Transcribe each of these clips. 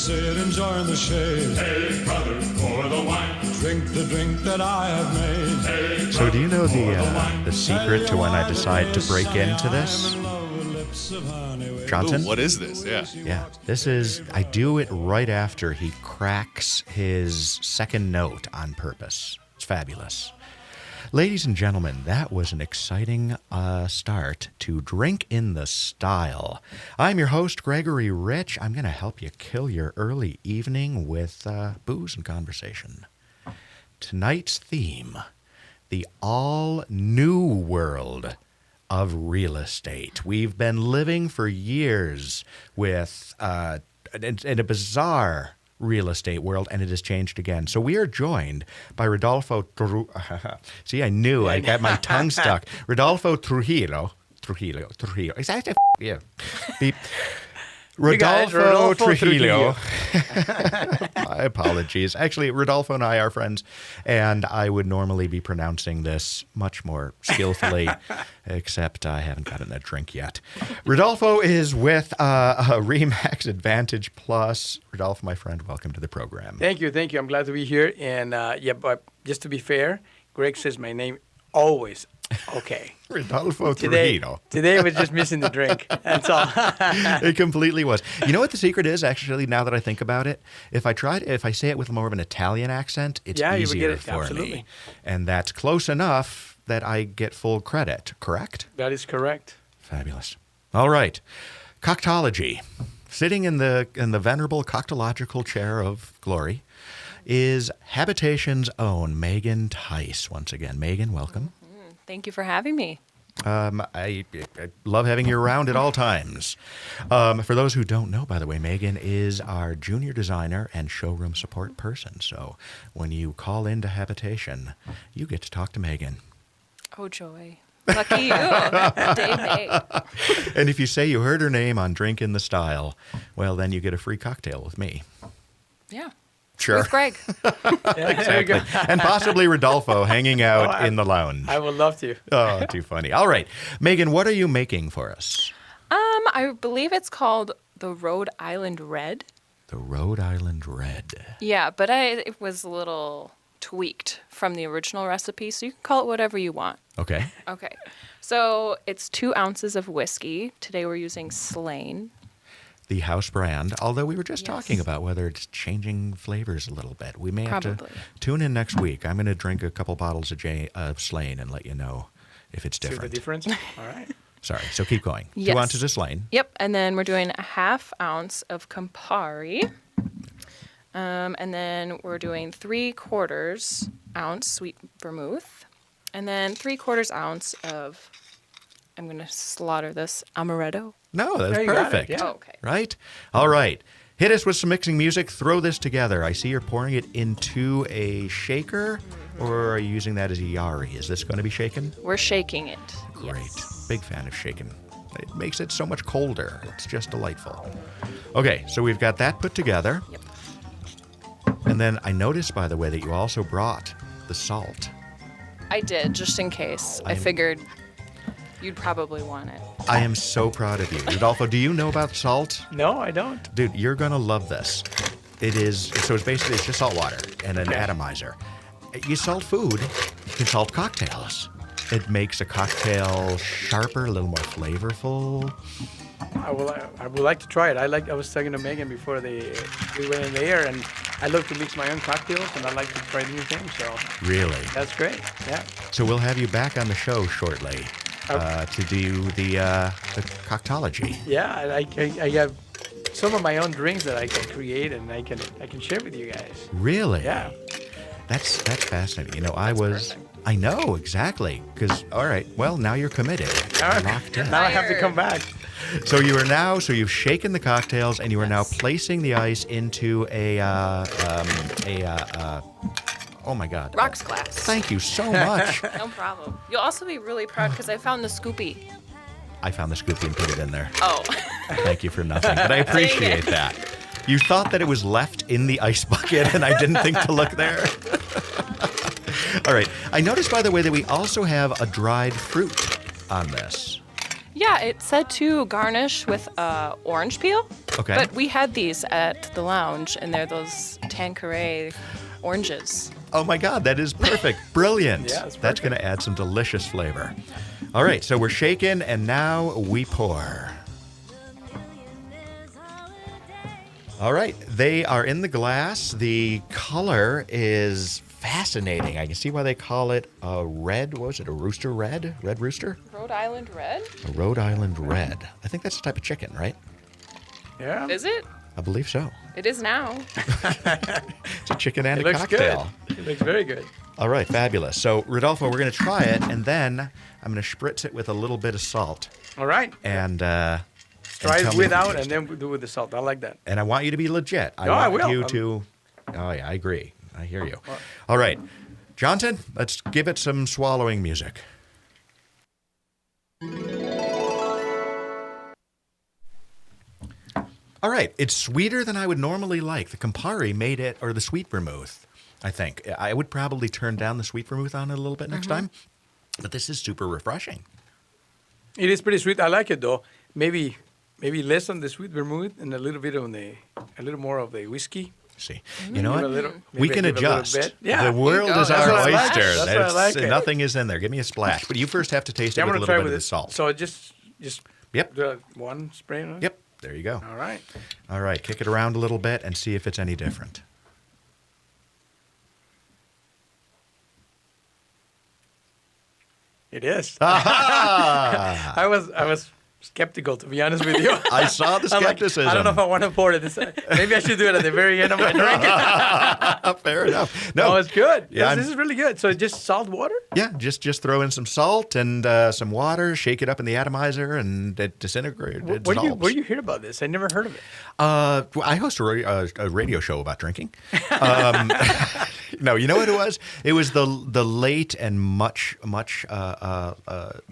sit enjoying the shade. Hey, brother, pour the wine. Drink the drink that I have made. Hey, so do you know the secret to when I decide to break into this? Johnson? Ooh, what is this? Yeah. Yeah, this is, I do it right after he cracks his second note on purpose. It's fabulous. Ladies and gentlemen, that was an exciting start to Drink in the Style. I'm your host, Gregory Rich. I'm going to help you kill your early evening with booze and conversation. Tonight's theme, the all-new world of real estate. We've been living for years with in a bizarre real estate world, and it has changed again. So we are joined by Rodolfo. See, I knew I got my tongue stuck. Rodolfo Trujillo. Exactly. Yeah. Beep. Rodolfo Trujillo. My apologies. Actually, Rodolfo and I are friends, and I would normally be pronouncing this much more skillfully, except I haven't gotten a drink yet. Rodolfo is with a RE/MAX Advantage Plus. Rodolfo, my friend, welcome to the program. Thank you. I'm glad to be here. And but just to be fair, Greg says my name always. Okay. Rodolfo Trujillo. Today I was just missing the drink. That's all. It completely was. You know what the secret is, actually, now that I think about it? If I say it with more of an Italian accent, it's easier for me. And that's close enough that I get full credit, correct? That is correct. Fabulous. All right. Coctology. Sitting in the venerable coctological chair of glory is Habitation's own Megan Tice once again. Megan, welcome. Thank you for having me. I love having you around at all times. For those who don't know, by the way, Megan is our junior designer and showroom support person. So when you call into Habitation, you get to talk to Megan. Oh, joy. Lucky you. Day made. And if you say you heard her name on Drink in the Style, well, then you get a free cocktail with me. Yeah. Sure. With Greg. Exactly. And possibly Rodolfo hanging out in the lounge. I would love to. Oh, too funny. All right. Megan, what are you making for us? I believe it's called the Rhode Island Red. The Rhode Island Red. Yeah, but it was a little tweaked from the original recipe, so you can call it whatever you want. Okay. Okay. So it's 2 ounces of whiskey. Today we're using Slane. The house brand, although we were just talking about whether it's changing flavors a little bit. We may have to tune in next week. I'm going to drink a couple bottles of Slane and let you know if it's different. See the difference? All right. Sorry, so keep going. Yes. 2 ounces of Slane. Yep, and then we're doing a 1/2 ounce of Campari. And then we're doing 3/4 ounce sweet vermouth. And then 3/4 ounce of, I'm going to slaughter this, amaretto. No, that's perfect. Yeah. Oh, okay. Right? All right. Hit us with some mixing music. Throw this together. I see you're pouring it into a shaker, or are you using that as a yari? Is this going to be shaken? We're shaking it. Great. Yes. Big fan of shaken. It makes it so much colder. It's just delightful. Okay, so we've got that put together. Yep. And then I noticed, by the way, that you also brought the salt. I did, just in case. I figured you'd probably want it. I am so proud of you. Rodolfo, do you know about salt? No, I don't. Dude, you're going to love this. It's just salt water and an atomizer. You salt food, you can salt cocktails. It makes a cocktail sharper, a little more flavorful. I would like to try it. I was talking to Megan before we went in the air, and I love to mix my own cocktails, and I like to try new things. So really, that's great. Yeah. So we'll have you back on the show shortly to do the coctology. Yeah, I have some of my own drinks that I can create, and I can share with you guys. Really? Yeah. That's fascinating. You know, I know exactly. Because all right, well now you're committed. All right. Locked in. Now I have to come back. So you've shaken the cocktails, and you are now placing the ice into oh my God. Rocks glass. Thank you so much. No problem. You'll also be really proud because I found the Scoopy. I found the Scoopy and put it in there. Oh. Thank you for nothing, but I appreciate that. You thought that it was left in the ice bucket, and I didn't think to look there. All right. I noticed, by the way, that we also have a dried fruit on this. Yeah, it said to garnish with orange peel. Okay. But we had these at the lounge, and they're those Tanqueray oranges. Oh my God, that is perfect. Brilliant. Yeah, it's That's going to add some delicious flavor. All right, so we're shaking, and now we pour. All right, they are in the glass. The color is fascinating. I can see why they call it a red. What was it? A rooster red? Red rooster? Rhode Island red? A Rhode Island red. I think that's a type of chicken, right? Yeah. Is it? I believe so. It is now. It's a chicken and It a looks cocktail. good. It looks very good. All right, fabulous. So, Rodolfo, we're going to try it, and then I'm going to spritz it with a little bit of salt. All right. And Try tell it me without what you and then we do with the salt. I like that. And I want you to be legit. No, I will. You to. Oh yeah, I agree. I hear you. All right, Johnson, let's give it some swallowing music. All right, it's sweeter than I would normally like. The Campari made it, or the sweet vermouth, I think. I would probably turn down the sweet vermouth on it a little bit next time, but this is super refreshing. It is pretty sweet. I like it though. Maybe less on the sweet vermouth and a little bit on a little more of the whiskey. See, you know Give a what? little- We maybe can give a little adjust. bit. Yeah, The world there you is go. our That's what I like. oyster. That's what I like it. Nothing is in there. Give me a splash. But you first have to taste it Yeah, I'm with a gonna try little bit with of it. the salt. So just Yep. do one spray on it. Yep. There you go. All right. All right. Kick it around a little bit and see if it's any different. It is. Ah! I was skeptical, to be honest with you. I saw the I'm like, skepticism. I don't know if I want to pour it. Maybe I should do it at the very end of my drink. Fair enough. No, No, it's good. Yeah, This is really good. So just salt water? yeah, just throw in some salt and some water, shake it up in the atomizer, and it disintegrates. Where you hear about this? I never heard of it. Well, I host a radio show about drinking. No, you know what it was? It was the late and much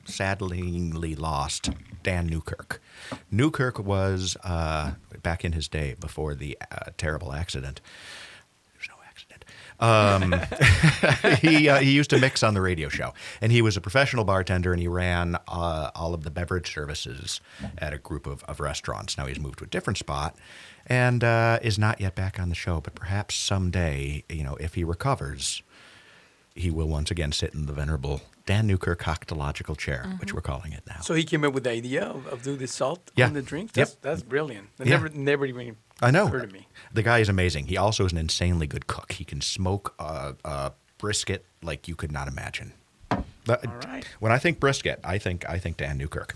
sadlingly lost Dan Newkirk. Newkirk was back in his day before the terrible accident. There's no accident. He used to mix on the radio show, and he was a professional bartender, and he ran all of the beverage services at a group of restaurants. Now he's moved to a different spot, and is not yet back on the show. But perhaps someday, if he recovers, he will once again sit in the venerable Dan Newkirk cocktailological chair, which we're calling it now. So he came up with the idea of doing the salt Yeah. on the drink? Yep. That's brilliant. That Yeah. never even I know. occurred to me. The guy is amazing. He also is an insanely good cook. He can smoke brisket like you could not imagine. But All right. When I think brisket, I think Dan Newkirk.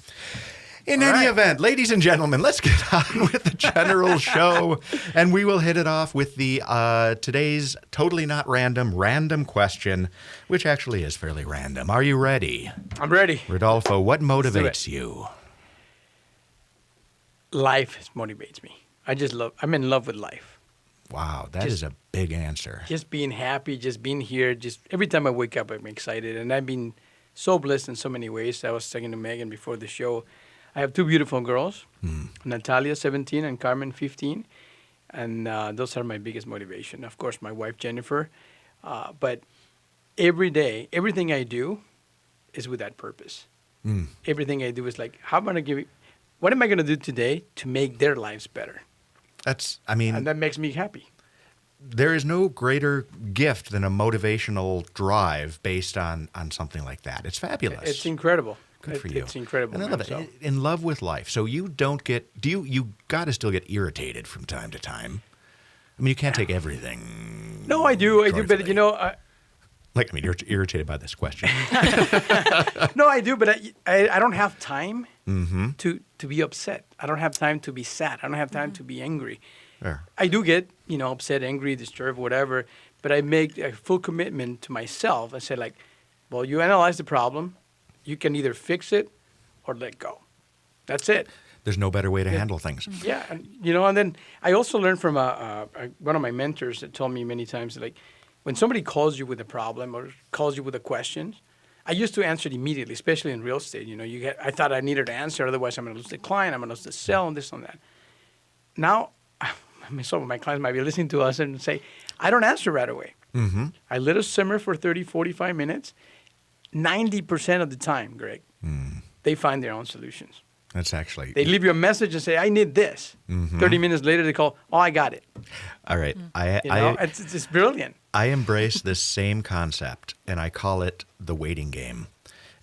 In All any right. event, ladies and gentlemen, let's get on with the general show, and we will hit it off with the today's totally not random question, which actually is fairly random. Are you ready? I'm ready. Rodolfo, what do it. motivates you? Life motivates me. I'm in love with life. Wow, that is a big answer. Just being happy, just being here. Just every time I wake up, I'm excited. And I've been so blessed in so many ways. I was talking to Megan before the show. I have two beautiful girls, Natalia, 17, and Carmen, 15. And those are my biggest motivation. Of course, my wife, Jennifer. But every day, everything I do is with that purpose. Everything I do is like, what am I going to do today to make their lives better? And that makes me happy. There is no greater gift than a motivational drive based on something like that. It's fabulous. It's incredible. Good for you. It's incredible. And I love man. So- it. In love with life. So you don't get, you got to still get irritated from time to time. I mean, you can't take everything. No, I do. But joyfully. I You're irritated by this question. no, I do. But I don't have time Mm-hmm. to be upset. I don't have time to be sad. I don't have time to be angry. Sure. I do get, upset, angry, disturbed, whatever. But I make a full commitment to myself. I say well, you analyze the problem. You can either fix it or let go. That's it. There's no better way to handle things. Yeah, and then I also learned from one of my mentors that told me many times, when somebody calls you with a problem or calls you with a question, I used to answer it immediately, especially in real estate. I thought I needed to answer, otherwise I'm going to lose the client, I'm going to lose the sale, and this and that. Now, some of my clients might be listening to us and say, I don't answer right away. Mm-hmm. I let it simmer for 30, 45 minutes. 90% of the time, Greg, they find their own solutions. That's actually... They leave you a message and say, I need this. 30 minutes later, they call, oh, I got it. All right. It's brilliant. I embrace this same concept, and I call it the waiting game.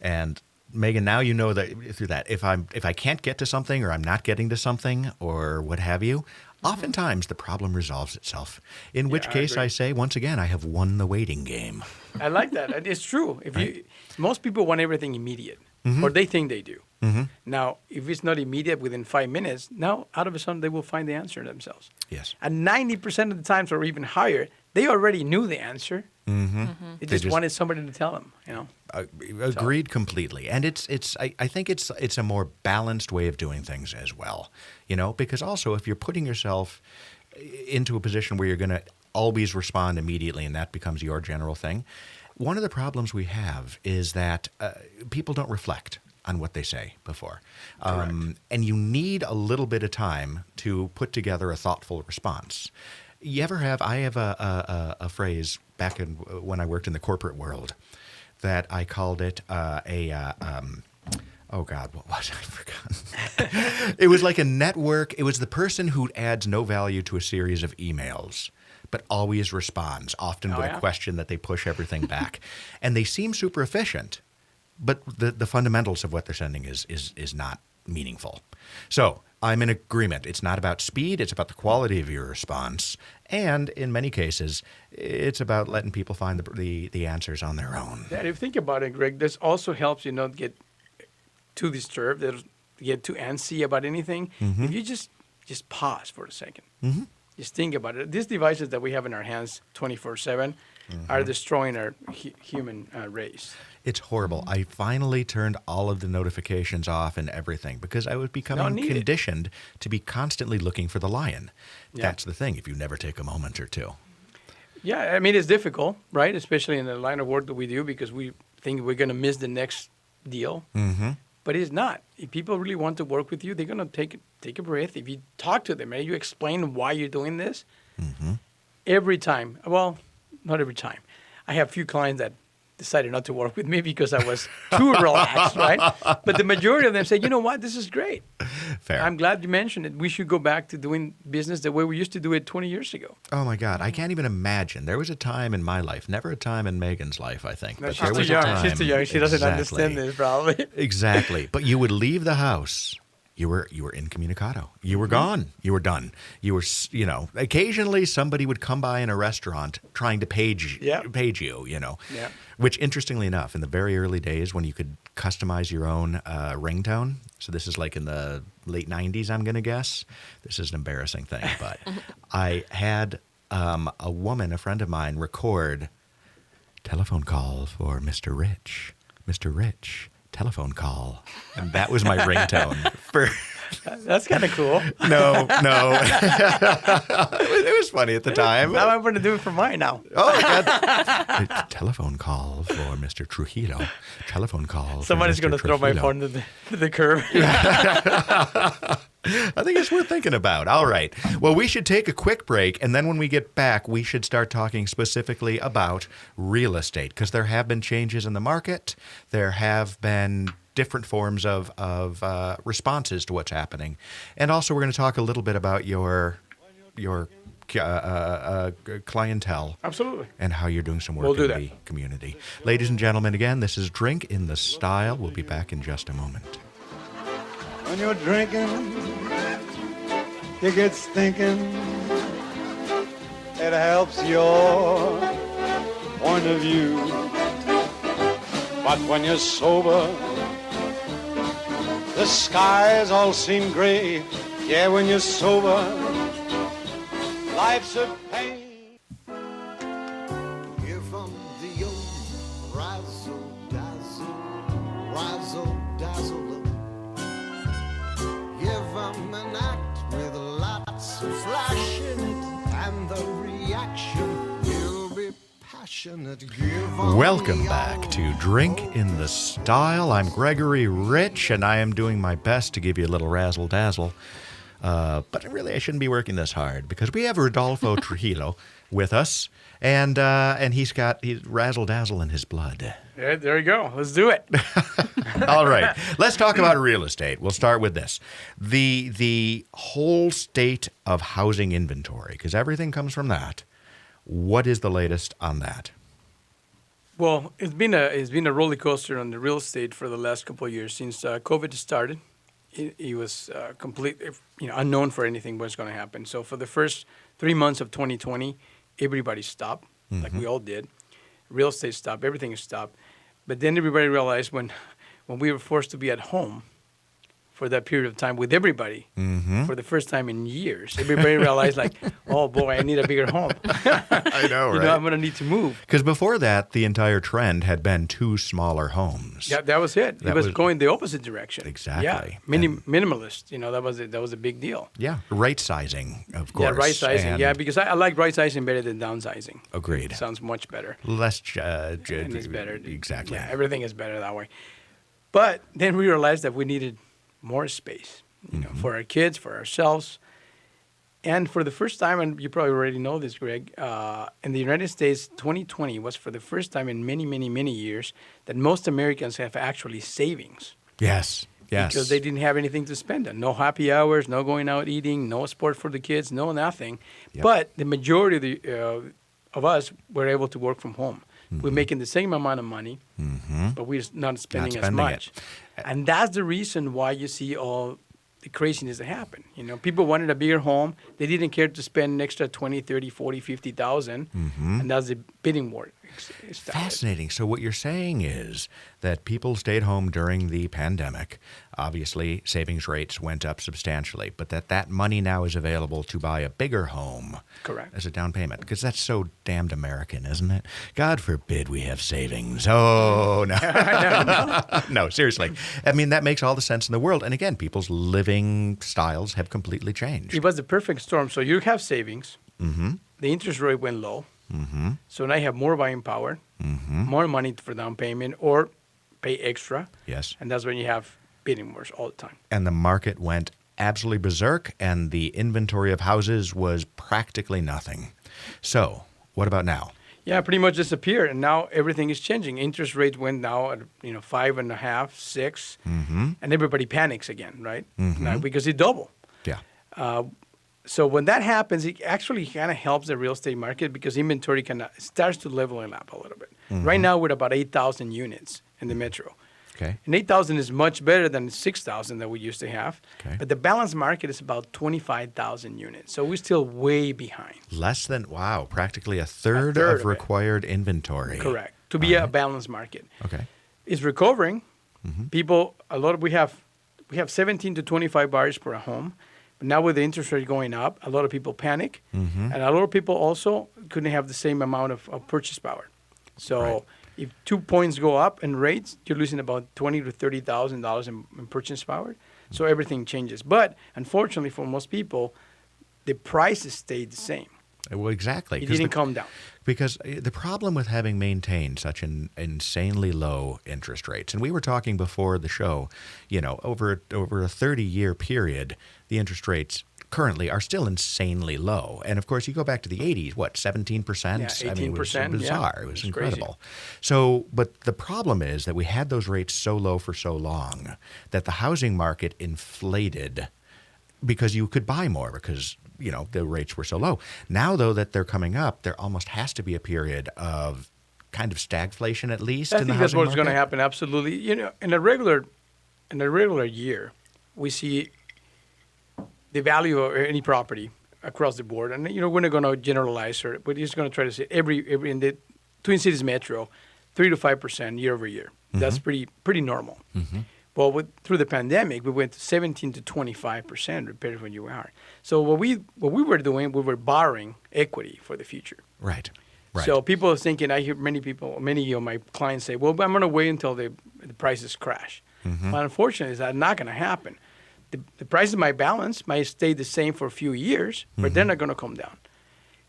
And Megan, now you know that through that, if I can't get to something or I'm not getting to something or what have you, oftentimes the problem resolves itself. In which case I say, once again, I have won the waiting game. I like that. It's true. Most people want everything immediate, or they think they do. Now, if it's not immediate within 5 minutes, now out of a sudden they will find the answer themselves. Yes. And 90% of the times, or even higher, they already knew the answer. They just wanted somebody to tell them. Agreed completely. And I think it's a more balanced way of doing things as well. Because also if you're putting yourself into a position where you're going to always respond immediately and that becomes your general thing, one of the problems we have is that people don't reflect on what they say before. And you need a little bit of time to put together a thoughtful response. I have a phrase back when I worked in the corporate world that I called it oh God, what was it? I forgot. It was like a network. It was the person who adds no value to a series of emails, but always responds, often with a question that they push everything back. And they seem super efficient, but the fundamentals of what they're sending is not meaningful. So I'm in agreement. It's not about speed. It's about the quality of your response. And in many cases, it's about letting people find the answers on their own. Yeah, if you think about it, Greg, this also helps you not get too disturbed, get too antsy about anything. If you just pause for a second, just think about it. These devices that we have in our hands 24/7 are destroying our human race. It's horrible. I finally turned all of the notifications off and everything because I was becoming conditioned to be constantly looking for the lion. Yeah. That's the thing, if you never take a moment or two. Yeah, I mean, it's difficult, right? Especially in the line of work that we do because we think we're going to miss the next deal. But it's not. If people really want to work with you, they're going to take a breath. If you talk to them and you explain why you're doing this, every time, well, not every time. I have a few clients that decided not to work with me because I was too relaxed, right? But the majority of them say, you know what, this is great. Fair. I'm glad you mentioned it. We should go back to doing business the way we used to do it 20 years ago. Oh, my God. I can't even imagine. There was a time in my life, never a time in Megan's life, I think. No, but she's there was too young. a time. She's too young. She doesn't understand this, probably. Exactly. But you would leave the house. You were incommunicado. You were gone. You were done. You were, occasionally somebody would come by in a restaurant trying to page you, Yeah. Which, interestingly enough, in the very early days when you could customize your own ringtone, so this is like in the late 90s, I'm going to guess. This is an embarrassing thing, but I had a woman, a friend of mine, record telephone call for Mr. Rich. Mr. Rich. Telephone call, and that was my ringtone. That's kind of cool. No, it was funny at the time. Now I'm going to do it for mine now. Oh my God! Telephone call for Mr. Trujillo. Telephone call. Somebody's going to throw my phone to the curb. I think it's worth thinking about. All right. Well, we should take a quick break, and then when we get back, we should start talking specifically about real estate, because there have been changes in the market. There have been different forms of responses to what's happening. And also, we're going to talk a little bit about your clientele. Absolutely. And how you're doing some work in the community. Ladies and gentlemen, again, this is Drink in the Style. We'll be back in just a moment. When you're drinking, you get thinking. It helps your point of view. But when you're sober, the skies all seem gray. Yeah, when you're sober, life's a pain. Here from the old razzle-dazzle, razzle-dazzle. Give 'em an act with lots of flash in it, and the reaction will be passionate. Welcome back to Drink in the Style. I'm Gregory Rich, and I am doing my best to give you a little razzle-dazzle. But really, I shouldn't be working this hard because we have Rodolfo Trujillo with us, and he's razzle dazzle in his blood. Yeah, there you go. Let's do it. All right, let's talk about real estate. We'll start with this: the whole state of housing inventory, because everything comes from that. What is the latest on that? Well, it's been a roller coaster on the real estate for the last couple of years since COVID started. It was completely unknown for anything what's going to happen. So for the first 3 months of 2020, everybody stopped, like we all did. Real estate stopped. Everything stopped. But then everybody realized when we were forced to be at home for that period of time with everybody for the first time in years, everybody realized like, oh boy, I need a bigger home. I know, right? I'm going to need to move. Because before that, the entire trend had been 2 smaller homes. Yeah, that was it. It was going the opposite direction. Exactly. Yeah, minimalist. That was a big deal. Yeah, right sizing, of course. Yeah, right sizing. And Yeah, because I like right sizing better than downsizing. Agreed. It sounds much better. Less And it's better. Exactly. Yeah, everything is better that way. But then we realized that we needed more space, for our kids, for ourselves. And for the first time, and you probably already know this, Greg, in the United States, 2020 was for the first time in many, many, many years that most Americans have actually savings. Yes. Because they didn't have anything to spend on. No happy hours, no going out eating, no sport for the kids, no nothing. Yep. But the majority of us were able to work from home. We're making the same amount of money, but we're not spending as much. And that's the reason why you see all the craziness that happened. People wanted a bigger home. They didn't care to spend an extra 20, 30, 40, 50,000. And that's the bidding war. Fascinating. So what you're saying is that people stayed home during the pandemic. Obviously, savings rates went up substantially, but that money now is available to buy a bigger home. Correct. As a down payment, because that's so damned American, isn't it? God forbid we have savings. Oh, no. No, seriously. I mean, that makes all the sense in the world. And again, people's living styles have completely changed. It was the perfect storm. So you have savings. The interest rate went low. So now you have more buying power, more money for down payment, or pay extra. Yes. And that's when you have bidding wars all the time. And the market went absolutely berserk, and the inventory of houses was practically nothing. So what about now? Yeah, pretty much disappeared, and now everything is changing. Interest rates went now at 5.5, 6, and everybody panics again, right? Now, because it doubled. Yeah. So when that happens, it actually kind of helps the real estate market because inventory starts to level it up a little bit. Right now, we're about 8,000 units in the metro. Okay. And 8,000 is much better than 6,000 that we used to have. Okay. But the balanced market is about 25,000 units. So we're still way behind. Less than, practically a third of required inventory. Correct. To be a balanced market. Okay. It's recovering. People, we have 17 to 25 buyers per home. But now with the interest rate going up, a lot of people panic. And a lot of people also couldn't have the same amount of purchase power. So if 2 points go up in rates, you're losing about $20,000 to $30,000 in purchase power. So everything changes. But unfortunately for most people, the prices stayed the same. Well, exactly. It didn't come down. Because the problem with having maintained such an insanely low interest rates, and we were talking before the show, over a 30-year period, the interest rates currently are still insanely low. And of course, you go back to the 80s, 17%? Yeah, 18%. I mean, it was bizarre. Yeah, it was crazy. incredible. So, but the problem is that we had those rates so low for so long that the housing market inflated because you could buy more because, the rates were so low. Now, though, that they're coming up, there almost has to be a period of kind of stagflation at least in the housing market. I think that's what's going to happen, absolutely. In a regular year, we see the value of any property across the board. And, we're not going to generalize, we're just going to try to say every in the Twin Cities metro, 3 to 5% year over year. That's pretty normal. Well, through the pandemic, we went to 17 to 25% compared to when you are. So what we were doing, we were borrowing equity for the future. Right. So people are thinking, I hear many of my clients say, well, I'm going to wait until the prices crash. But unfortunately, that's not going to happen. The price of my balance might stay the same for a few years, but they're not going to come down.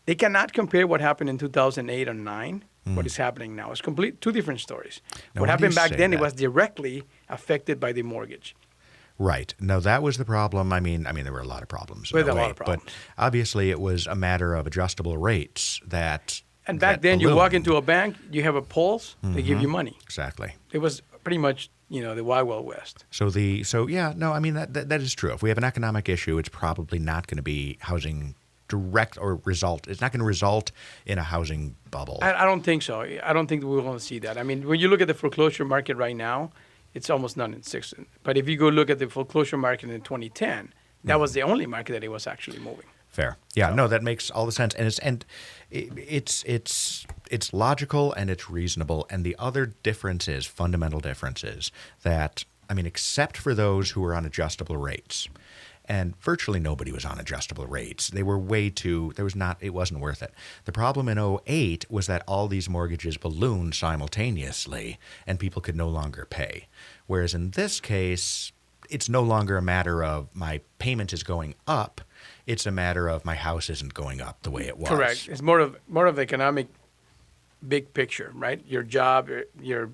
They cannot compare what happened in 2008 or 2009, what is happening now. It's two different stories. Now, what happened back then, it was directly affected by the mortgage. Right. No, that was the problem. I mean, there were a lot of problems. With a lot of problems. But obviously it was a matter of adjustable rates that. And back then, you walk into a bank, you have a pulse, they give you money. Exactly. It was pretty much, the Wild West. That is true. If we have an economic issue, it's probably not going to be housing direct or result. It's not going to result in a housing bubble. I don't think so. I don't think we're going to see that. I mean, when you look at the foreclosure market right now, it's almost non-existent. But if you go look at the foreclosure market in 2010, that was the only market that it was actually moving. Fair. Yeah, no, that makes all the sense. And it's logical and it's reasonable. And the other difference is, fundamental difference is that, except for those who were on adjustable rates, and virtually nobody was on adjustable rates. They were it wasn't worth it. The problem in 2008 was that all these mortgages ballooned simultaneously and people could no longer pay. Whereas in this case, it's no longer a matter of my payment is going up. It's a matter of my house isn't going up the way it was. Correct. It's more of economic big picture, right? Your job, your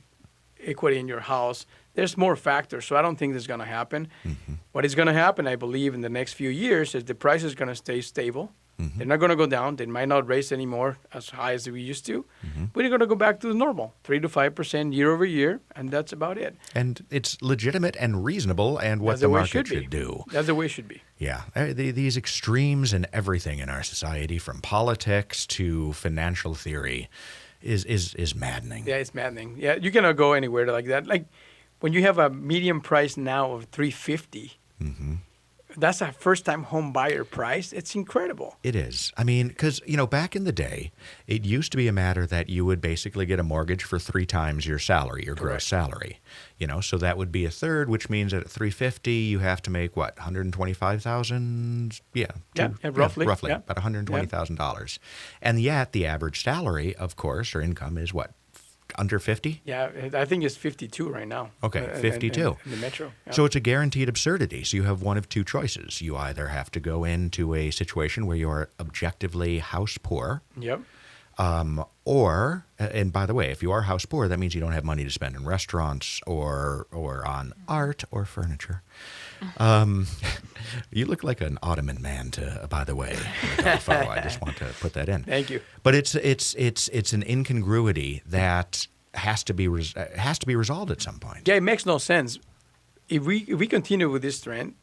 equity in your house. There's more factors, so I don't think this is going to happen. Mm-hmm. What is going to happen, I believe, in the next few years is the price is going to stay stable. Mm-hmm. They're not going to go down. They might not raise anymore as high as we used to, but they're going to go back to the normal, 3 to 5% year over year, and that's about it. And it's legitimate and reasonable and what the market should do. That's the way it should be. Yeah. These extremes in everything in our society, from politics to financial theory, is maddening. Yeah, it's maddening. Yeah, you cannot go anywhere like that. Like when you have a median price now of $350, that's a first-time home buyer price. It's incredible. It is. Because, back in the day, it used to be a matter that you would basically get a mortgage for 3 times your salary, your gross salary. So that would be a third, which means that at $350, you have to make, what, $125,000? Roughly. Roughly, about $120,000. And yet the average salary, of course, or income is what? Under 50? Yeah, I think it's 52 right now. Okay, 52. In the metro. Yeah. So it's a guaranteed absurdity. So you have one of two choices. You either have to go into a situation where you are objectively house poor. Yep. Or, and by the way, if you are house poor, that means you don't have money to spend in restaurants or on art or furniture. You look like an Ottoman man, by the way, Rodolfo. I just want to put that in. Thank you. But it's an incongruity that has to be resolved at some point. Yeah, it makes no sense. If we continue with this trend,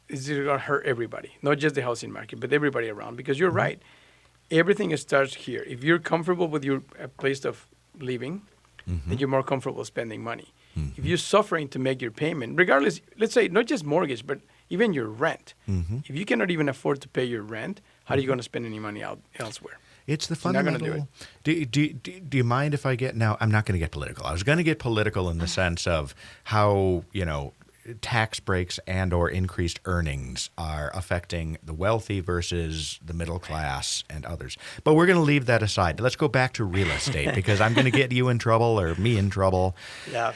it's going to hurt everybody, not just the housing market, but everybody around. Because you're right, everything starts here. If you're comfortable with your place of living, then you're more comfortable spending money. If you're suffering to make your payment, regardless, let's say not just mortgage, but even your rent. If you cannot even afford to pay your rent, how are you going to spend any money out elsewhere? It's the fundamental. You're not going to do it. Do you mind if I get now? I'm not going to get political. I was going to get political in the sense of how tax breaks and or increased earnings are affecting the wealthy versus the middle class and others. But we're going to leave that aside. Let's go back to real estate because I'm going to get you in trouble or me in trouble. Yeah.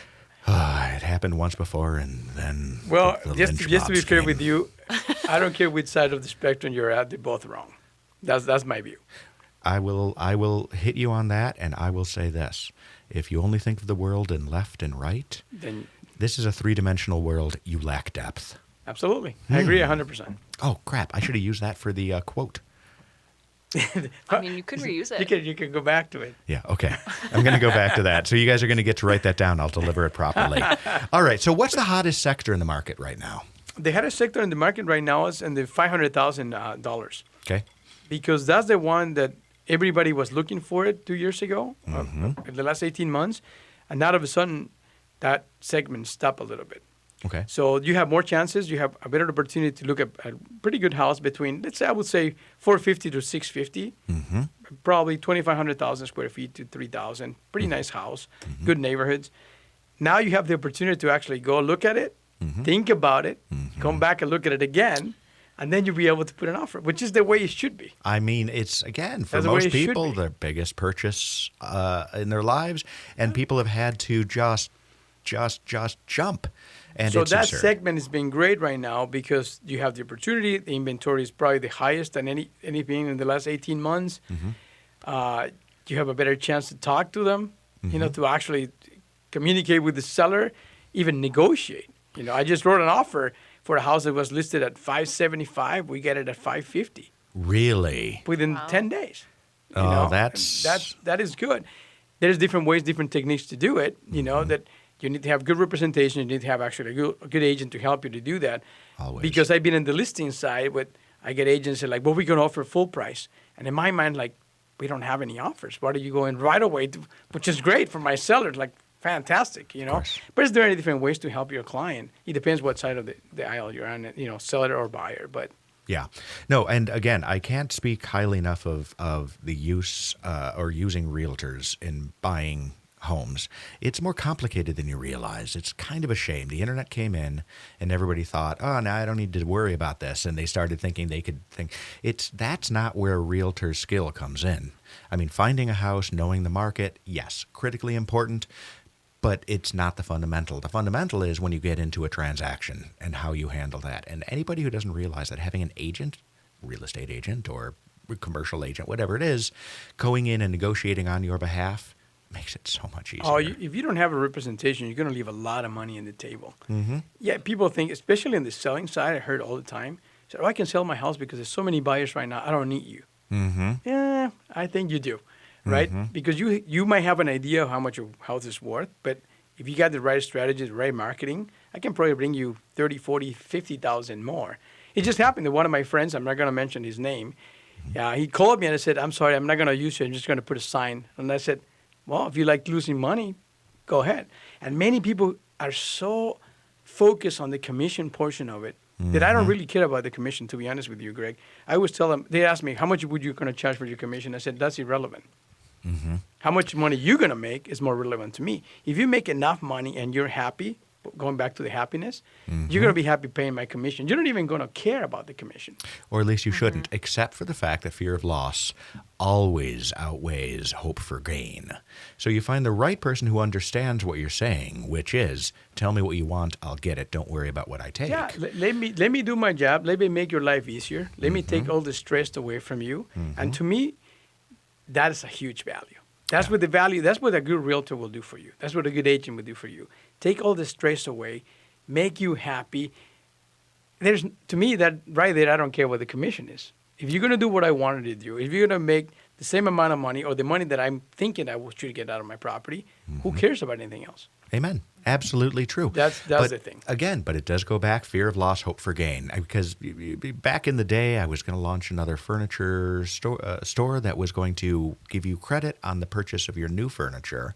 It happened once before, and then just to be fair with you, I don't care which side of the spectrum you're at; they're both wrong. That's my view. I will hit you on that, and I will say this: if you only think of the world in left and right, then this is a 3-dimensional world. You lack depth. Absolutely, I agree 100%. Oh crap! I should have used that for the quote. You could reuse it. You can go back to it. Yeah, okay. I'm going to go back to that. So you guys are going to get to write that down. I'll deliver it properly. All right. So what's the hottest sector in the market right now? The hottest sector in the market right now is in the $500,000. Okay. Because that's the one that everybody was looking for it 2 years ago, in the last 18 months. And all of a sudden, that segment stopped a little bit. Okay. So you have more chances. You have a better opportunity to look at a pretty good house between, let's say, I would say 450 to 650, probably 2,500 square feet to 3,000. Pretty nice house, good neighborhoods. Now you have the opportunity to actually go look at it, think about it, come back and look at it again, and then you'll be able to put an offer, which is the way it should be. It's, again, for most people, the biggest purchase in their lives, and people have had to just jump. And so it's that absurd. segment has been great right now because you have the opportunity. The inventory is probably the highest than anything in the last 18 months. You have a better chance to talk to them, to actually communicate with the seller, even negotiate. I just wrote an offer for a house that was listed at $575, we get it at $550 Really? within 10 days. You Oh, know? that's- that is good. There's different ways, different techniques to do it. You know that you need to have good representation. You need to have actually a good agent to help you to do that. Always. Because I've been in the listing side, but I get agents that are like, "Well, we can offer full price," and in my mind, like, we don't have any offers. Why do you go in right away? Which is great for my sellers, like fantastic, you know. course. But is there any different ways to help your client? It depends what side of the aisle you're on, you know, seller or buyer. But Yeah. No, and again, I can't speak highly enough of the use or using realtors in buying homes. It's more complicated than you realize. It's kind of a shame. The internet came in and everybody thought, oh, now I don't need to worry about this. And they started thinking they could think. That's not where a realtor's skill comes in. I mean, finding a house, knowing the market, yes, critically important, but it's not the fundamental. The fundamental is when you get into a transaction and how you handle that. And anybody who doesn't realize that having an agent, real estate agent or commercial agent, whatever it is, going in and negotiating on your behalf makes it so much easier. if you don't have a representation, you're going to leave a lot of money on the table. Mm-hmm. Yeah, people think, especially on the selling side, I heard all the time, say, oh, I can sell my house because there's so many buyers right now, I don't need you. Mm-hmm. Yeah, I think you do, right? Mm-hmm. Because you might have an idea of how much your house is worth, but if you got the right strategy, the right marketing, I can probably bring you 30, 40, 50,000 more. It just happened to one of my friends, I'm not going to mention his name. He called me and I said, I'm sorry, I'm not going to use you, I'm just going to put a sign. And I said, well, if you like losing money, go ahead. And many people are so focused on the commission portion of it that I don't really care about the commission, to be honest with you, Greg. I always tell them, they ask me, how much would you going to charge for your commission? I said, that's irrelevant. Mm-hmm. How much money you're going to make is more relevant to me. If you make enough money and you're happy, going back to the happiness, you're going to be happy paying my commission. You're not even going to care about the commission. Or at least you shouldn't, except for the fact that fear of loss always outweighs hope for gain. So you find the right person who understands what you're saying, which is, tell me what you want, I'll get it. Don't worry about what I take. Yeah, let me do my job. Let me make your life easier. Let me take all the stress away from you. And to me, that is a huge value. That's what the value, that's what a good realtor will do for you. That's what a good agent will do for you. Take all the stress away, make you happy. To me, that right there, I don't care what the commission is. If you're going to do what I wanted to do, if you're going to make the same amount of money or the money that I'm thinking I should get out of my property, who cares about anything else? Amen. Absolutely true. That's the thing. Again, but it does go back, fear of loss, hope for gain. Because back in the day, I was going to launch another furniture store that was going to give you credit on the purchase of your new furniture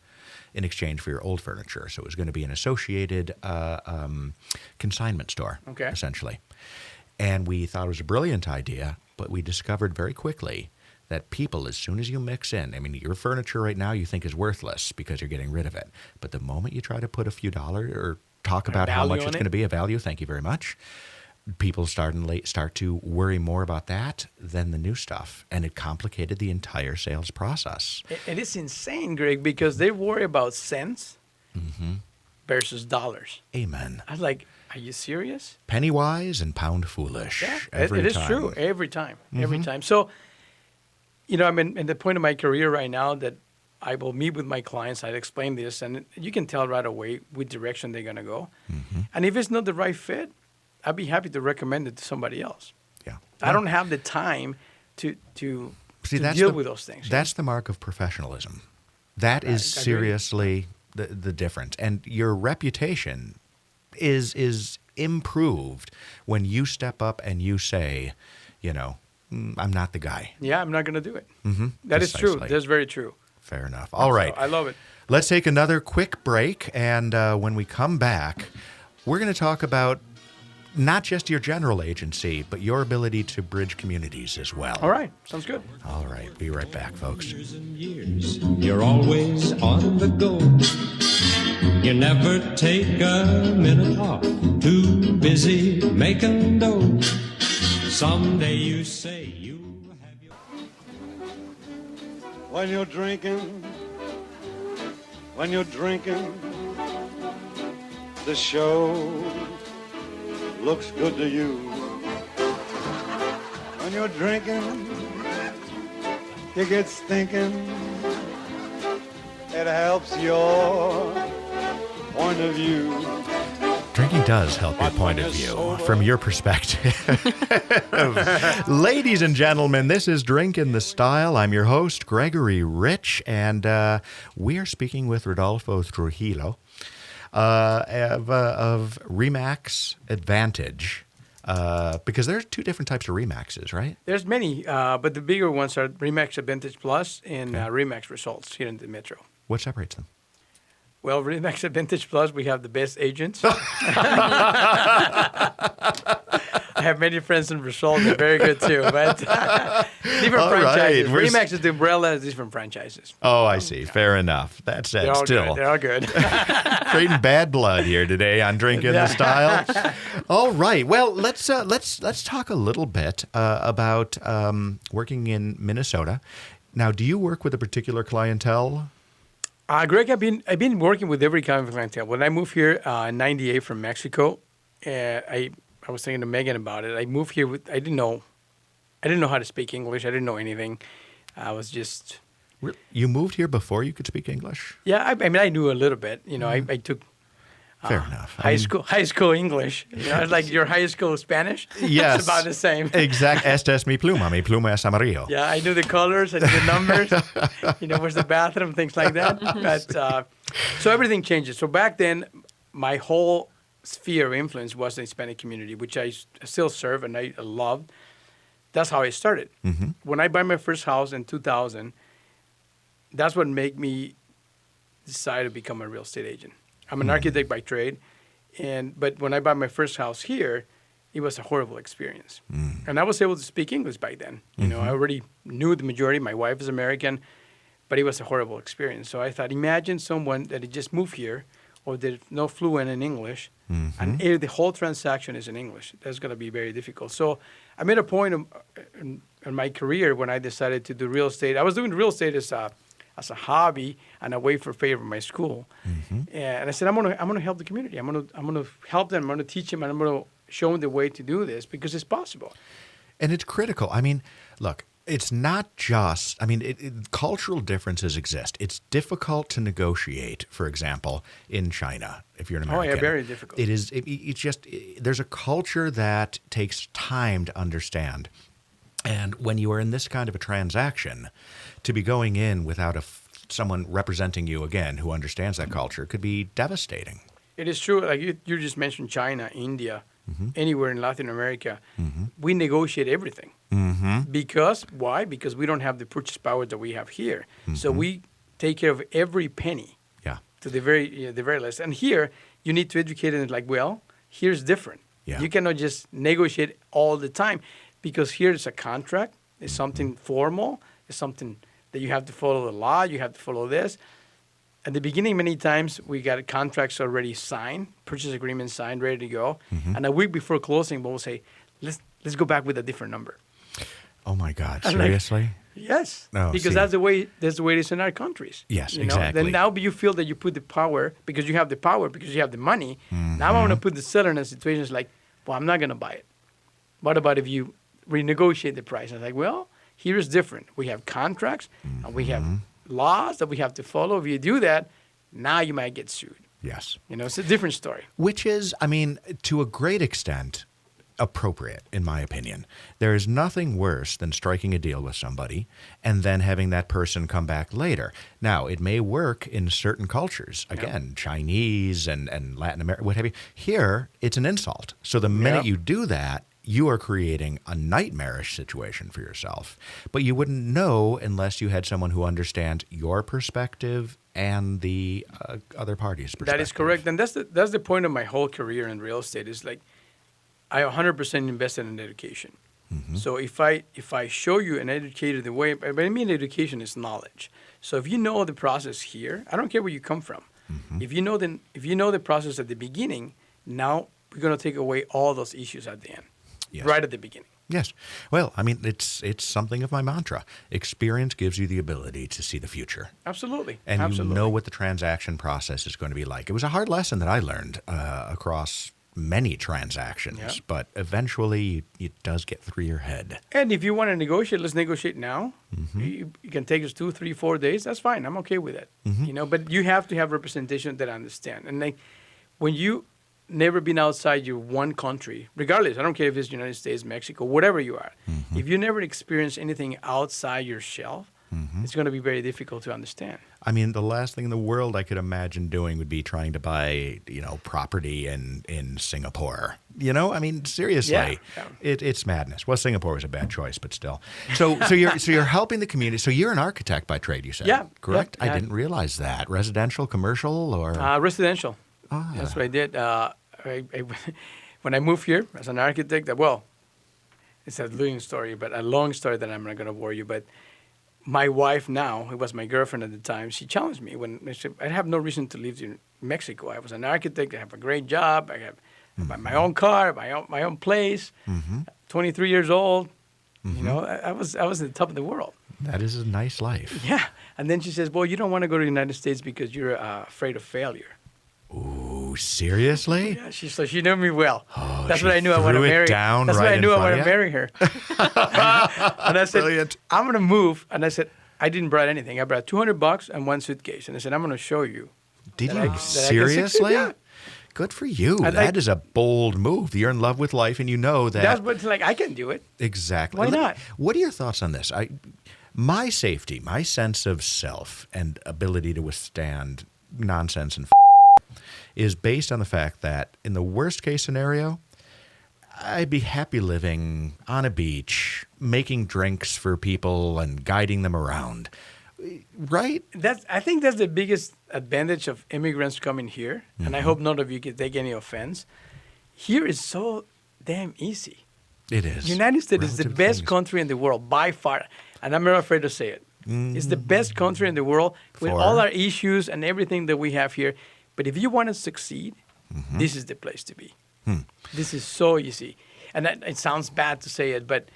in exchange for your old furniture. So it was going to be an associated consignment store, essentially. And we thought it was a brilliant idea, but we discovered very quickly that people, as soon as you mix in, I mean, your furniture right now you think is worthless because you're getting rid of it. But the moment you try to put a few dollars or talk about how much it's going to be a value, thank you very much, people start to worry more about that than the new stuff. And it complicated the entire sales process. And it's insane, Greg, because they worry about cents versus dollars. Amen. I was like, are you serious? Penny wise and pound foolish. Yeah, every it is time. true. Every time. Every time. So, you know, I'm in the point of my career right now that I will meet with my clients. I explain this, and you can tell right away which direction they're going to go. And if it's not the right fit, I'd be happy to recommend it to somebody else. Yeah. I don't have the time to deal with those things. That's the mark of professionalism. That is seriously the difference. And your reputation is improved when you step up and you say, you know, I'm not the guy. Yeah, I'm not going to do it. That is true. That's very true. Fair enough. All right. I love it. Let's take another quick break. And when we come back, we're going to talk about not just your general agency, but your ability to bridge communities as well. All right. Sounds good. All right. Be right back, folks. Years and years, you're always on the go. You never take a minute off. Too busy making dough. Someday you say you have your... When you're drinking, the show looks good to you. When you're drinking, you get stinking. It helps your point of view. Drinking really does help your point of view from your perspective. Ladies and gentlemen, this is Drink in the Style. I'm your host, Gregory Rich, and we are speaking with Rodolfo Trujillo of Remax Advantage. Because there's two different types of Remaxes, right? There's many, but the bigger ones are Remax Advantage Plus and Remax Results here in the Metro. What separates them? Well, Remax Advantage Plus, we have the best agents. I have many friends in Results. They're very good too, but different franchises. Right. Remax is the umbrella of different franchises. Oh, I see. Fair enough. That said, They're all still. good. They're all good. Creating bad blood here today on Drinking the Style. All right. Well, let's talk a little bit about working in Minnesota. Now, do you work with a particular clientele? Greg, I've been working with every kind of clientele. When I moved here in '98 from Mexico, I was thinking to Megan about it. I moved here I didn't know how to speak English. I didn't know anything. I was just. You moved here before you could speak English? Yeah, I mean, I knew a little bit. You know, I took fair enough. High school English. You know, it's like your high school Spanish. Yes, it's about the same. Exact. Este es mi pluma es amarillo. Yeah, I knew the colors, I knew the numbers. You know, where's the bathroom, things like that. But so everything changes. So back then, my whole sphere of influence was the Hispanic community, which I still serve and I love. That's how I started. Mm-hmm. When I bought my first house in 2000, that's what made me decide to become a real estate agent. I'm an architect by trade, but when I bought my first house here, it was a horrible experience. And I was able to speak English by then. You know, I already knew the majority. My wife is American, but it was a horrible experience. So I thought, imagine someone that had just moved here or they're not fluent in English, and the whole transaction is in English. That's going to be very difficult. So I made a point in my career when I decided to do real estate. I was doing real estate as a hobby and a way for favor of my school. And I said, I'm gonna help the community. I'm gonna help them. I'm gonna teach them, and I'm gonna show them the way to do this because it's possible. And it's critical. I mean, look, it's not just, I mean, cultural differences exist. It's difficult to negotiate, for example, in China, if you're an American. Oh, yeah, very difficult. It is, it's just, there's a culture that takes time to understand. And when you are in this kind of a transaction, to be going in without someone representing you again who understands that culture could be devastating. It is true. Like you just mentioned China, India, anywhere in Latin America, we negotiate everything. Because, why? Because we don't have the purchase power that we have here. So we take care of every penny to the very last. And here, you need to educate them like, well, here's different. You cannot just negotiate all the time because here is a contract. It's something formal. It's something that you have to follow the law. You have to follow this. At the beginning, many times, we got contracts already signed, purchase agreements signed, ready to go. And a week before closing, we'll say, let's go back with a different number. Oh, my God. Seriously? Yes. Oh, because that's the way it is in our countries. Yes, you exactly. Then now you feel that you put the power, because you have the power, because you have the money. Now I want to put the seller in a situation like, well, I'm not going to buy it. What about if you renegotiate the price? And it's like, well, here is different. We have contracts, and we have laws that we have to follow. If you do that, now you might get sued. Yes. You know, it's a different story. Which is, I mean, to a great extent, appropriate, in my opinion. There is nothing worse than striking a deal with somebody and then having that person come back later. Now, it may work in certain cultures. Again, Chinese and Latin America, what have you. Here, it's an insult. So the minute you do that, you are creating a nightmarish situation for yourself. But you wouldn't know unless you had someone who understands your perspective and the other party's perspective. That is correct. And that's the point of my whole career in real estate is like I 100% invested in education. So if I show you and educate you the way, but I mean education is knowledge. So if you know the process here, I don't care where you come from. If you know the process at the beginning, now we're going to take away all those issues at the end. Yes. Right at the beginning. Yes. Well, I mean, it's something of my mantra. Experience gives you the ability to see the future. Absolutely. And you know what the transaction process is going to be like. It was a hard lesson that I learned across many transactions, but eventually it does get through your head. And if you want to negotiate, let's negotiate now. You can take us 2, 3, 4 days. That's fine. I'm okay with it. You know, but you have to have representation that understand. And like when you never been outside your one country, regardless, I don't care if it's United States, Mexico, whatever you are, if you never experience anything outside your shell, it's going to be very difficult to understand. I mean, the last thing in the world I could imagine doing would be trying to buy, property in Singapore. I mean, seriously, Yeah. it's madness. Well, Singapore was a bad choice, but still. So you're helping the community. So you're an architect by trade, you said? Yeah. Correct? Yeah. I didn't realize that. Residential, commercial, or? Residential. That's what I did. When I moved here as an architect, it's a long story, but a long story that I'm not going to bore you. But my wife now, who was my girlfriend at the time, she challenged me when I said, I have no reason to live in Mexico. I was an architect. I have a great job. I have my own car, my own place. 23 years old. I was at the top of the world. That is a nice life. Yeah. And then she says, well, you don't want to go to the United States because you're afraid of failure. Ooh, seriously? Yeah, she knew me well. Oh, that's what I knew I want to marry. That's what I knew I want to marry her. And I said, Brilliant. I'm going to move. And I said, I didn't bring anything. I brought $200 and one suitcase. And I said, I'm going to show you. Did that you? I Seriously? yeah. Good for you. And That is a bold move. You're in love with life, and you know that. That's what's like, I can do it. Exactly. Why not? What are your thoughts on this? My safety, my sense of self and ability to withstand nonsense and is based on the fact that in the worst case scenario, I'd be happy living on a beach, making drinks for people and guiding them around. Right? I think that's the biggest advantage of immigrants coming here. And I hope none of you can take any offense. Here is so damn easy. It is. United States is the Relative best things. country in the world by far. And I'm not afraid to say it. It's the best country in the world with For? all our issues and everything that we have here. But if you want to succeed, this is the place to be. This is so easy. And it sounds bad to say it, but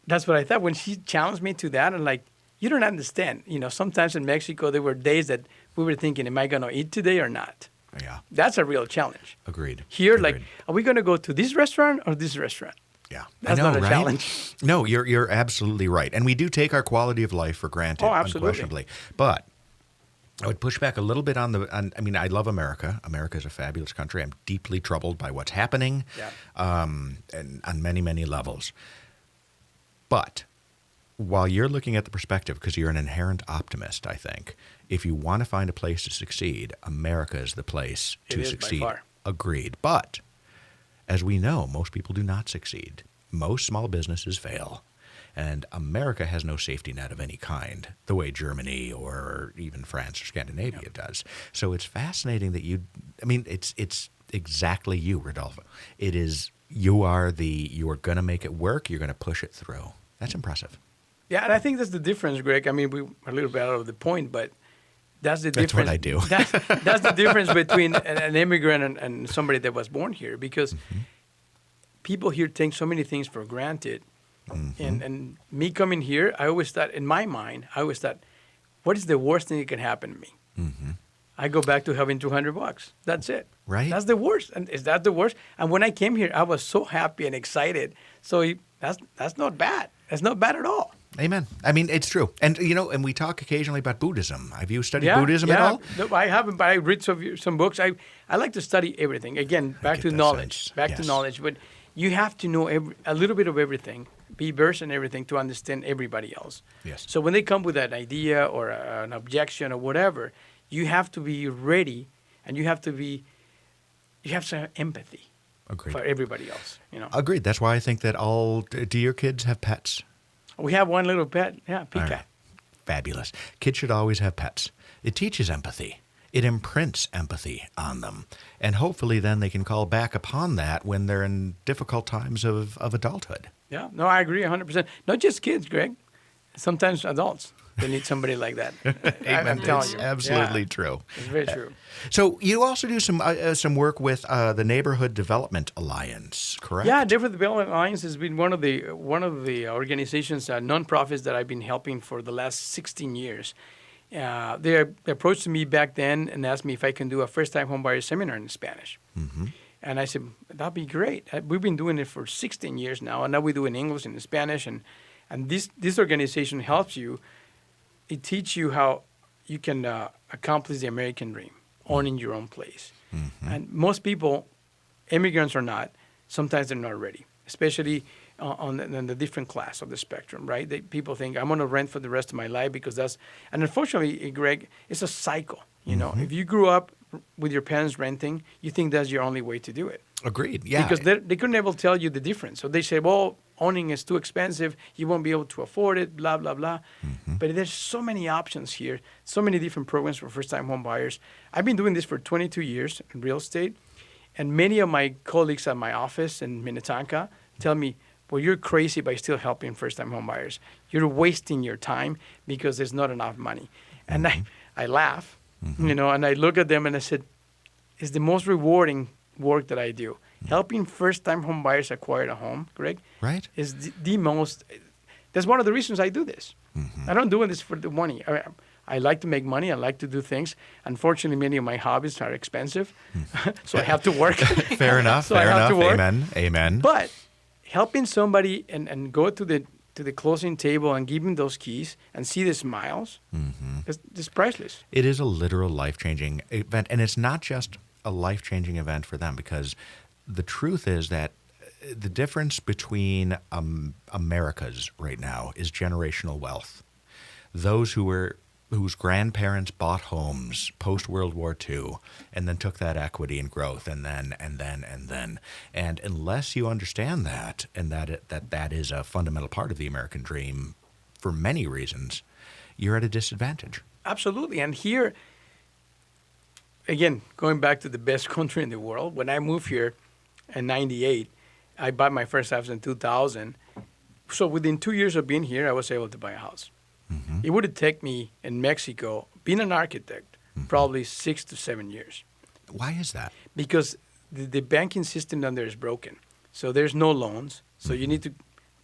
that's what I thought. When she challenged me to that, I'm like, you don't understand. Sometimes in Mexico, there were days that we were thinking, am I going to eat today or not? Yeah. That's a real challenge. Agreed. Here, Agreed. are we going to go to this restaurant or this restaurant? Yeah, That's I know, not a right? challenge. No, you're absolutely right, and we do take our quality of life for granted, Oh, absolutely. unquestionably. But I would push back a little bit on I mean, I love America. America is a fabulous country. I'm deeply troubled by what's happening, and on many, many levels. But while you're looking at the perspective, because you're an inherent optimist, I think, if you want to find a place to succeed, America is the place to It is by succeed. far. Agreed. But as we know, most people do not succeed. Most small businesses fail. And America has no safety net of any kind, the way Germany or even France or Scandinavia does. So it's fascinating that it's exactly you, Rodolfo. It is, you are going to make it work. You're going to push it through. That's impressive. Yeah, and I think that's the difference, Greg. I mean, we're a little bit out of the point, but that's the That's difference. what I do. That's the difference between an immigrant and somebody that was born here, because people here take so many things for granted. And me coming here, I always thought, in my mind, what is the worst thing that can happen to me? I go back to having $200. That's it. Right. That's the worst. And is that the worst? And when I came here, I was so happy and excited. So that's not bad. That's not bad at all. Amen. I mean, it's true. And, and we talk occasionally about Buddhism. Have you studied Buddhism at all? No, I haven't, but I read some books. I like to study everything. Again, back get to that knowledge. sense. Back to Yes. knowledge. But you have to know a little bit of everything, be versed in everything to understand everybody else. Yes. So when they come with an idea or an objection or whatever, you have to be ready, and you have to have empathy Agreed. for everybody else. Agreed. That's why I think that do your kids have pets? We have one little pet, Pika. All right. Fabulous. Kids should always have pets. It teaches empathy. It imprints empathy on them. And hopefully then they can call back upon that when they're in difficult times of adulthood. Yeah, no, I agree 100%. Not just kids, Greg. Sometimes adults, they need somebody like that. I'm telling It's you. absolutely Yeah, true. it's very true. So you also do some work with the Neighborhood Development Alliance, correct? Yeah, Neighborhood Development Alliance has been one of the organizations, nonprofits that I've been helping for the last 16 years. They approached me back then and asked me if I can do a first-time homebuyer seminar in Spanish. And I said, that'd be great. We've been doing it for 16 years now, and now we do it in English and in Spanish. And this organization helps you. It teaches you how you can accomplish the American dream owning your own place. And most people, immigrants or not, sometimes they're not ready, especially on the different class of the spectrum, right? People think, I'm going to rent for the rest of my life because that's, and unfortunately, Greg, it's a cycle. You know, if you grew up with your parents renting, you think that's your only way to do it. Agreed. Yeah. Because they couldn't able to tell you the difference. So they say, well, owning is too expensive. You won't be able to afford it, blah, blah, blah. But there's so many options here, so many different programs for first-time home buyers. I've been doing this for 22 years in real estate. And many of my colleagues at my office in Minnetonka tell me, well, you're crazy by still helping first-time home buyers. You're wasting your time because there's not enough money. And I laugh, you know, and I look at them and I said, it's the most rewarding work that I do. Helping first-time home buyers acquire a home, Greg, Right. is the most, that's one of the reasons I do this. I don't do this for the money. I like to make money. I like to do things. Unfortunately, many of my hobbies are expensive, so I have to work. Fair enough. So I fair have enough. to work. Amen. Amen. But helping somebody and go to the closing table and give them those keys and see the smiles, it's priceless. It is a literal life-changing event, and it's not just a life-changing event for them, because the truth is that the difference between Americas right now is generational wealth. Those whose grandparents bought homes post-World War II and then took that equity and growth and then. And unless you understand that, and that is a fundamental part of the American dream for many reasons, you're at a disadvantage. Absolutely. And here, again, going back to the best country in the world, when I moved here in 98, I bought my first house in 2000. So within 2 years of being here, I was able to buy a house. It would have taken me in Mexico, being an architect, probably 6 to 7 years. Why is that? Because the banking system down there is broken. So there's no loans. So you need to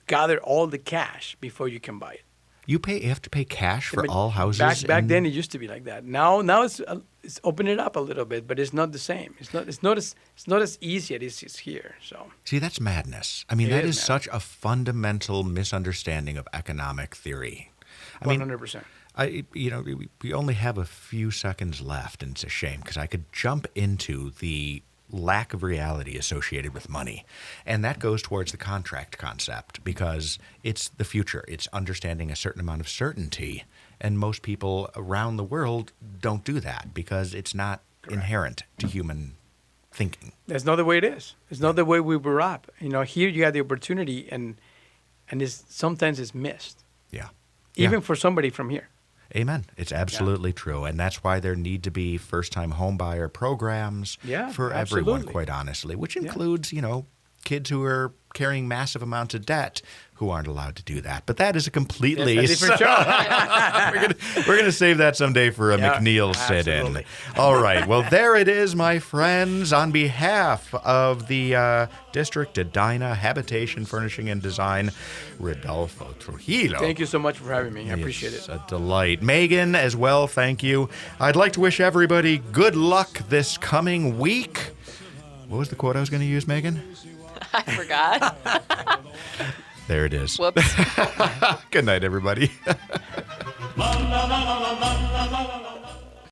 gather all the cash before you can buy it. You have to pay cash for But all houses. Back then, it used to be like that. Now it's opened it up a little bit, but it's not the same. It's not as easy as it is here. So See, that's madness. I mean, It that is is such a fundamental misunderstanding of economic theory. I mean, 100%. we only have a few seconds left, and it's a shame because I could jump into the lack of reality associated with money. And that goes towards the contract concept, because it's the future. It's understanding a certain amount of certainty. And most people around the world don't do that because it's not inherent to human thinking. That's not the way it is. It's not the way we were up. Here you have the opportunity, and sometimes it's missed. Yeah. Even for somebody from here. Amen. It's absolutely true. And that's why there need to be first-time home buyer programs for everyone, absolutely. quite honestly, which includes, kids who are carrying massive amounts of debt who aren't allowed to do that. But that is a completely That's a different show. we're gonna save that someday for a McNeil sit-in. absolutely. All right. Well, there it is, my friends. On behalf of the District Edina Habitation, Furnishing, and Design, Rodolfo Trujillo. Thank you so much for having me. I appreciate it. It's a delight. Megan, as well, thank you. I'd like to wish everybody good luck this coming week. What was the quote I was going to use, Megan? I forgot. There it is. Whoops. Good night, everybody.